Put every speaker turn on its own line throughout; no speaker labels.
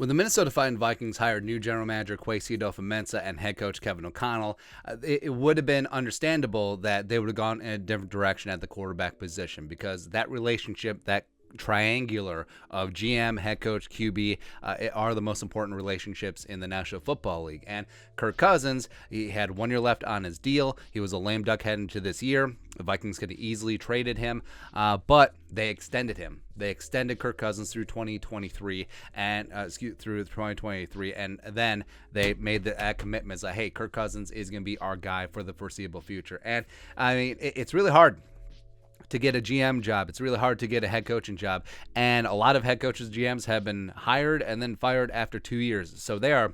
When the Minnesota Vikings hired new general manager Kwesi Adofo-Mensah and head coach Kevin O'Connell, it would have been understandable that they would have gone in a different direction at the quarterback position, because that relationship, that triangular of GM, head coach, QB are the most important relationships in the National Football League. And Kirk Cousins, he had 1 year left on his deal. He was a lame duck heading into this year. The Vikings could have easily traded him, but they extended him. They extended Kirk Cousins through 2023 and through 2023, and then they made the commitments that, hey, Kirk Cousins is going to be our guy for the foreseeable future. And I mean, it's really hard to get a GM job. It's really hard to get a head coaching job. And a lot of head coaches, GMs, have been hired and then fired after 2 years. So they are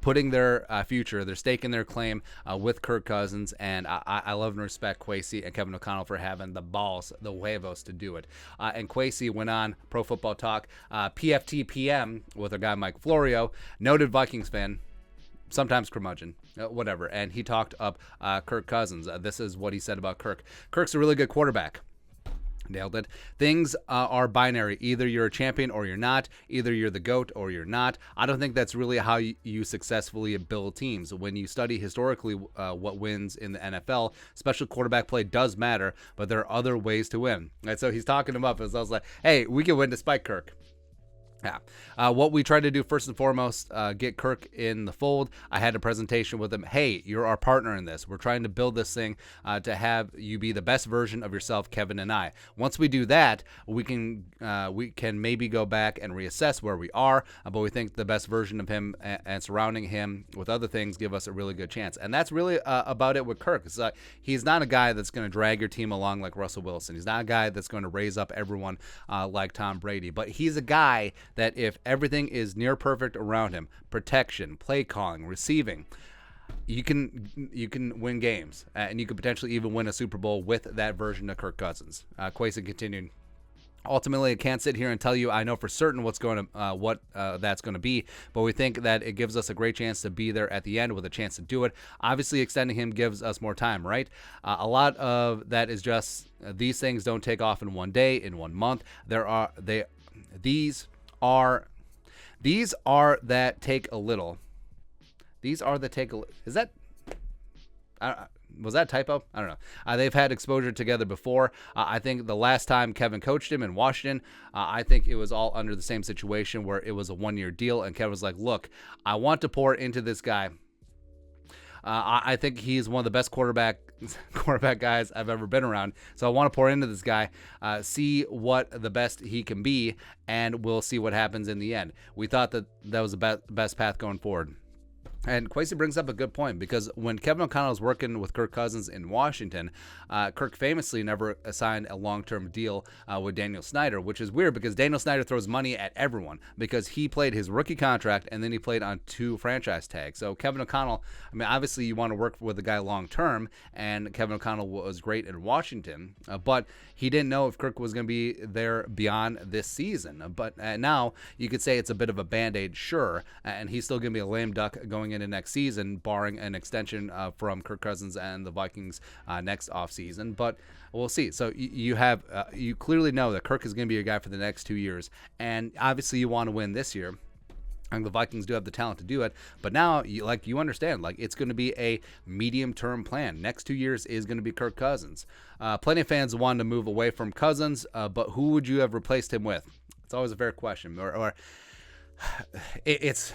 putting their future, they're staking their claim with Kirk Cousins. And I love and respect Kwesi and Kevin O'Connell for having the balls, the huevos to do it. And Kwesi went on Pro Football Talk, PFTPM, with our guy Mike Florio, noted Vikings fan, sometimes curmudgeon, whatever. And he talked up Kirk Cousins. This is what he said about Kirk. Kirk's a really good quarterback. Nailed it. Things are binary. Either you're a champion or you're not. Either you're the GOAT or you're not. I don't think that's really how you successfully build teams. When you study historically what wins in the NFL, special quarterback play does matter, but there are other ways to win. And so he's talking him up as I was like, hey, we can win despite Kirk. Yeah. What we tried to do first and foremost, get Kirk in the fold. I had a presentation with him. Hey, you're our partner in this. Wewe're trying to build this thing to have you be the best version of yourself, Kevin and I. Once we do that, we can maybe go back and reassess where we are. But we think the best version of him and surrounding him with other things give us a really good chance. And that's really about it with Kirk. It's he's not a guy that's going to drag your team along like Russell Wilson. He's not a guy that's going to raise up everyone like Tom Brady. But he's a guy that if everything is near perfect around him, protection, play calling, receiving, you can win games, and you could potentially even win a Super Bowl with that version of Kirk Cousins. Kwesi continued. Ultimately, I can't sit here and tell you I know for certain what that's going to be, but we think that it gives us a great chance to be there at the end with a chance to do it. Obviously, extending him gives us more time, right? A lot of that is just these things don't take off in one day, in 1 month. These are that take a little. These are the take a little. Is that? Was that a typo? I don't know. They've had exposure together before. I think the last time Kevin coached him in Washington, I think it was all under the same situation where it was a 1 year deal, and Kevin was like, "Look, I want to pour into this guy. I think he's one of the best quarterback guys I've ever been around. So I want to pour into this guy, see what the best he can be, and we'll see what happens in the end." We thought that was the best path going forward. And Kwesi brings up a good point, because when Kevin O'Connell was working with Kirk Cousins in Washington, Kirk famously never signed a long-term deal with Daniel Snyder, which is weird because Daniel Snyder throws money at everyone because he played his rookie contract and then he played on 2 franchise tags. So Kevin O'Connell, I mean, obviously you want to work with a guy long-term, and Kevin O'Connell was great in Washington, but he didn't know if Kirk was going to be there beyond this season. But now you could say it's a bit of a Band-Aid, sure, and he's still going to be a lame duck going into next season, barring an extension from Kirk Cousins and the Vikings next offseason. But we'll see. So you clearly know that Kirk is going to be your guy for the next 2 years, and obviously you want to win this year. And the Vikings do have the talent to do it, but now you understand, it's going to be a medium-term plan. Next 2 years is going to be Kirk Cousins. Plenty of fans wanted to move away from Cousins, but who would you have replaced him with? It's always a fair question. Or it's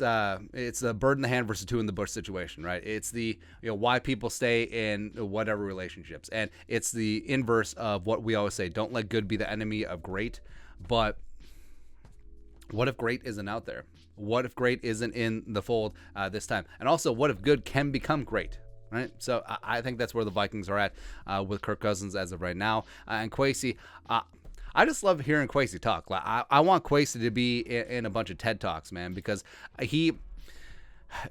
a bird in the hand versus 2 in the bush situation, right? It's the why people stay in whatever relationships, and it's the inverse of what we always say: don't let good be the enemy of great. But what if great isn't out there? What if great isn't in the fold this time? And also, what if good can become great? Right? So I think that's where the Vikings are at with Kirk Cousins as of right now. And Kwesi, I just love hearing Kwesi talk. I want Kwesi to be in a bunch of TED Talks, man, because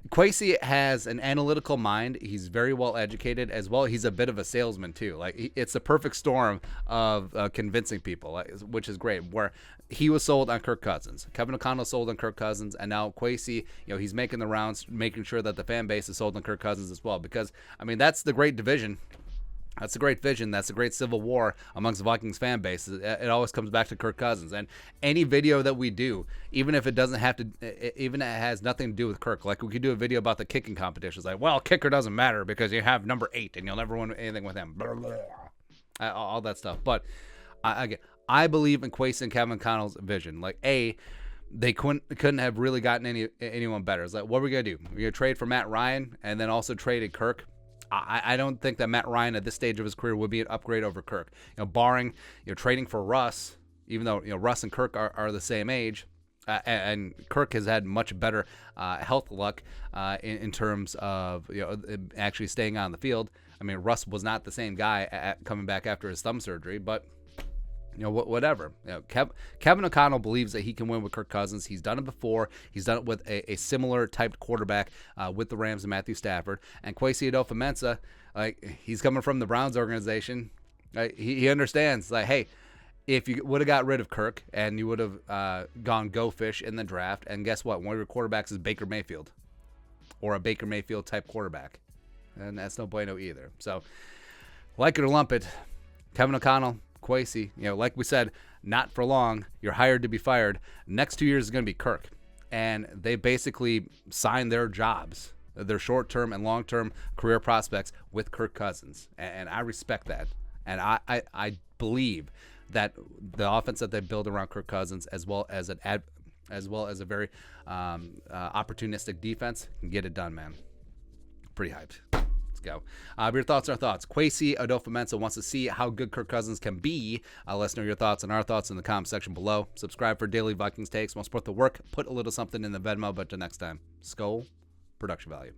Kwesi has an analytical mind. He's very well educated as well. He's a bit of a salesman too. It's a perfect storm of convincing people, which is great. Where he was sold on Kirk Cousins, Kevin O'Connell sold on Kirk Cousins, and now Kwesi, he's making the rounds, making sure that the fan base is sold on Kirk Cousins as well. Because I mean, that's the great division That's a great vision. That's a great civil war amongst the Vikings fan base. It always comes back to Kirk Cousins. And any video that we do, even if it doesn't have to, even if it has nothing to do with Kirk, like we could do a video about the kicking competitions. Like, well, kicker doesn't matter because you have number 8 and you'll never win anything with him. Blah, blah, blah. All that stuff. But again, I believe in Kwesi and Kevin Connell's vision. Like, they couldn't have really gotten anyone better. It's like, what are we gonna do? We're gonna trade for Matt Ryan and then also traded Kirk. I don't think that Matt Ryan at this stage of his career would be an upgrade over Kirk. Barring trading for Russ, even though Russ and Kirk are the same age, and Kirk has had much better health luck in terms of actually staying on the field. I mean, Russ was not the same guy coming back after his thumb surgery, but. Whatever. Kevin O'Connell believes that he can win with Kirk Cousins. He's done it before. He's done it with a similar type quarterback with the Rams and Matthew Stafford. And Kwesi Adofo-Mensah, he's coming from the Browns organization. He understands, hey, if you would have got rid of Kirk and you would have gone go fish in the draft, and guess what? One of your quarterbacks is Baker Mayfield or a Baker Mayfield type quarterback. And that's no bueno either. So, like it or lump it, Kevin O'Connell, Kwesi, like we said, not for long. You're hired to be fired. Next 2 years is going to be Kirk. And they basically signed their jobs, their short-term and long-term career prospects with Kirk Cousins. And I respect that. And I believe that the offense that they build around Kirk Cousins, as well as a very opportunistic defense, can get it done, man. Pretty hyped. Go. Your thoughts are thoughts. Kwesi AdofoMensah wants to see how good Kirk Cousins can be. Let us know your thoughts and our thoughts in the comment section below. Subscribe for daily Vikings takes. Want to support the work? Put a little something in the Venmo. But until next time, Skull Production Value.